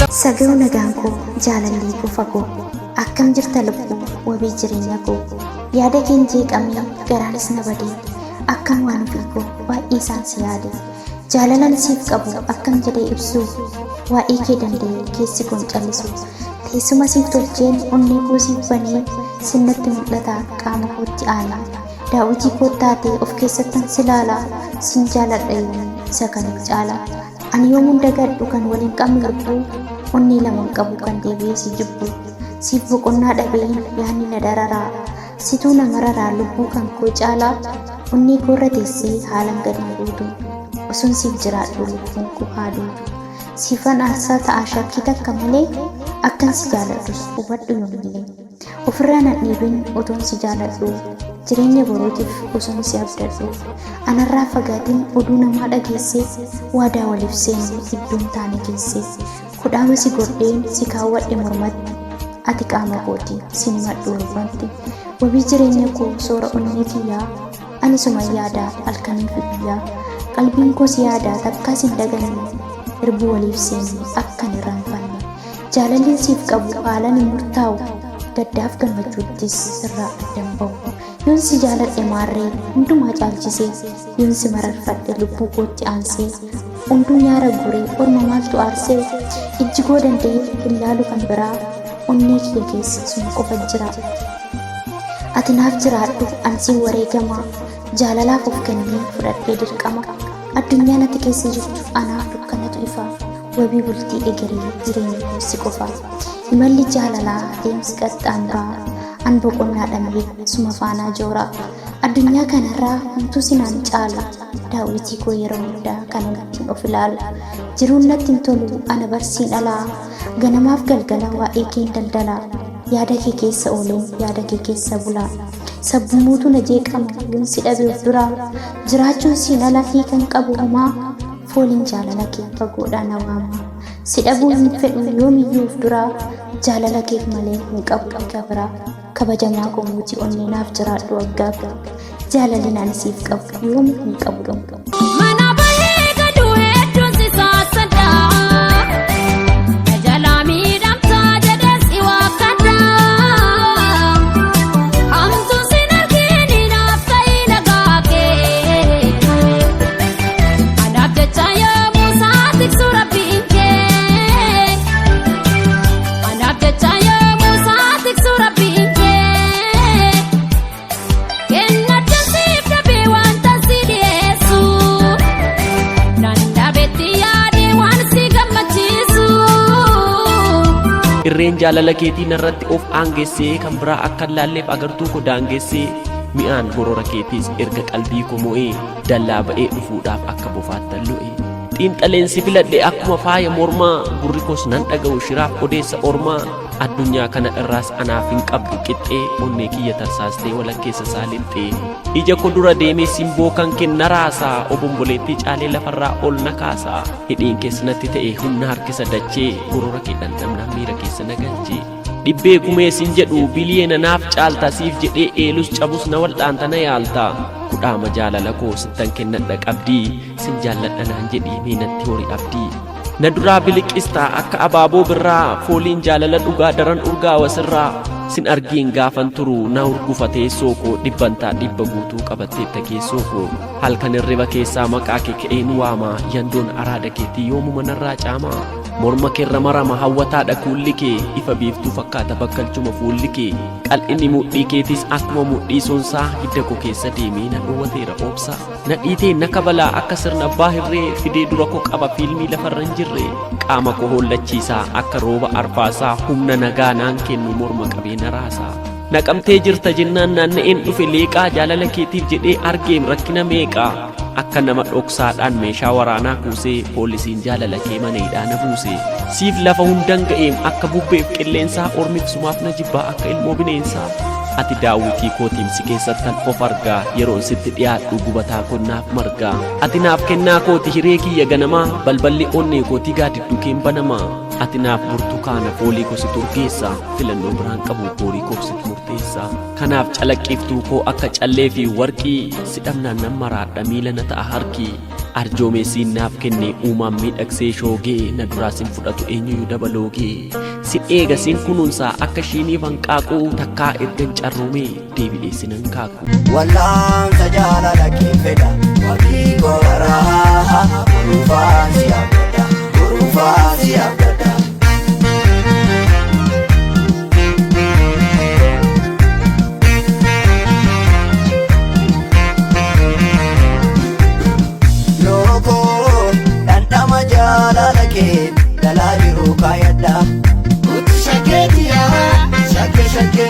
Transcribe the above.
Saga'u nagaan koo jaalallee koo fagoo akkam jirta lubbuu wabii jireenya koo yaada keenya jeeqamee garaanis na badee akkam waan ofii koo baay'ee isaan si yaade jaalalan siif qabu akkam jedhee ibsu waa'ee kee danda'ee keessi koon callisu teessuma siif tolcheen onnee koo siif banee sinnatti mul'ata qaama kootti aana daawwitii koo taatee of keessattan si laala sin jaaladha yoomuu isa kaniif caala ani yoomuun dagadhu kan waliin qabnu lubbuu onnee lamaan qabu kan deebi'ee si jibbu siif boqonnaa dhabeen yaanni na dararaa situu na mararaa lubbuu kan koo caalaa onnee koo irra teessee haalan gadi na duutu osuun siif jiraadhu lubbuun koo haa duutu siifan aarsaa ta'a shakkii takka malee akkan si jaaladhus hubadhu yoomillee ofirraa na dhiibin otoon si jaaladhu jireenya borootiif osoon si abdadhu anarraa fagaatiin oduu namaa dhageessee waadaa waliif seenu iddoon taane keessee kudhaama si godheen si kaawwadhe mormatti ati qaama kooti sin madhu lubbanti wabii jireenya koo soora onnee kiyyaa ani suma yaadaa halkanii fi guyyaa qalbiin koo si yaadaa takkaa sin daganne irbuu waliif seenu akkan irraanfanne jaalalliin siif qabu haalan hin murtaa'u gaddaaf gammachuuttis irraa addan ba'u yoon si jaaladhe maarree hundumaa caalchisee yoon si mararfadhe lubbuu kootti aansee hunduu nyaara guree orma maaltu aarsee ijji koo danda'ee ilaalu kan biraa onnee kiyya keessa sun qofa jira ati naaf jiraadhu ansiin wareegamaa jaalalaaf of kennee fudhadhee dirqama addunyaan ati keessa jirtu anaaf dukkanatu ifaa wabii bultii egeree jireenya koossi qofa imalli jaalalaa deemsi qaxxaamuraa an boqonnaa dhabee suma faanaa jooraa addunyaa kanarraa homtuu sinaan caala daawwitii koo yeroo hundaa kana ittiin of ilaala jiruun natti hin tolu ana barsiin alaa ganamaaf galgala waa'ee keen daldalaa yaada kee keessa ooleen yaada kee keessa bulaa sabbumuutu na jeeqama yoon si dhabe of duraa jiraachuun siin ala hiikan qabu homaa fooliin jaalala kee fagoodhaa na waama si dhabuu hin fedhu yoomiyyuu of duraa jaalala keef malee hin qabu dhiiga biraa kabajamaa koo mootii onnee naaf jiraadhu waggaaf jaalalli naan siif qabu yoom hin qabu irreen jaalala keetii narratti of aangeessee kan biraa akka laalleef agartuu koo daangeessee mi'aan gorora keetiis erga qalbii koo mo'ee dallaa ba'ee dhufuudhaaf akka bofaattan lo'e xiinxaleensi filadhe akkuma faaya mormaa gurri koos nan dhaga'u shiraaf odeessa ormaa addunyaa kana irraas anaaf hin qabdu qixxee onnee kiyya tarsaastee walakkeessa saalixxee ija koo dura deemee simboo kan kenna raasaa obomboleettii caalee lafarraa ol na kaasaa hidhiin keessa natti ta'e humna harkisa dachee gorora kee dhandhamnaa miira keessa na galchee dhibbee gumeesin jedhu biliyeena naaf caalta siif jedhee eelus cabus na wal'aanta na yaalta kudhaama jaalala koo sittan kennadha qabdii sin jaalladha naan jedhii miinatti horii abdii na duraa biliqistaa akka abaaboo birraa fooliin jaalala dhugaa daran urgaawa sirraa sin argiin gaafan turu na urgufatee sookoo dhibbantaa dhibba guutuu qabatteetta keessoo koo halkan hirriba keessaa maqaa kee ka'een waamaa yandoon araada keetii yoomuma narraa caamaa morma keerra marama hawwataadha kuulli kee ifa biiftuu fakkaata bakkalchuma fuulli kee qal'inni mudhii keetis akkuma mudhii sonsaa hidda koo keessa deemee na dhowwateera obsa na dhiitee na kabalaa akka sirna abbaa hirree fidee dura koo qaba fiilmii lafarra hin jirre qaama koo hollachiisaa akka rooba arfaasaa humna nagaa naan kennu morma qabee na raasaa naqamtee jirta jennaan naanna'een dhufe leeqaa jaalala keetiif jedhee argeem rakkina meeqaa akka nama dhoksaadhaan meeshaa waraanaa kuusee poolisiin jaalala kee mana hidhaa na buuse siif lafa hundan ga'eem akka bubbeef qilleensaa ormiif sumaaf na jibbaa akka ilmoo bineensaa ati daawwitii kootiin si keessattan of argaa yeroon sitti dhiyaadhu gubataa konnaaf margaa ati naaf kennaa kooti hiree kiyya ganamaa balballi onnee kootii gaadiddu keen banamaa ati naaf burtukaana foolii koo si turgeessa filannoo biraan qabu boorii koo si murteessa kanaaf calaqqiftuu koo akka callee fi warqii si dhabnaan nan maraadha miila na ta'a harki arjoomeessiin naaf kenne uumaan miidhagsee shoogee na duraasin fudhatu eenyuyyuu dabaloogee si eega siin kunuunsaa akka ishiinii banqaaquu takkaa ergan carroomee deebi'ee sinan kaaqu. Wallaansa jaalala kee fedha wakii gooraa urufaan si abdadha urufaan si abdadha. Jaalala kee dalaa jiru kaayadha. Shakkee shakkee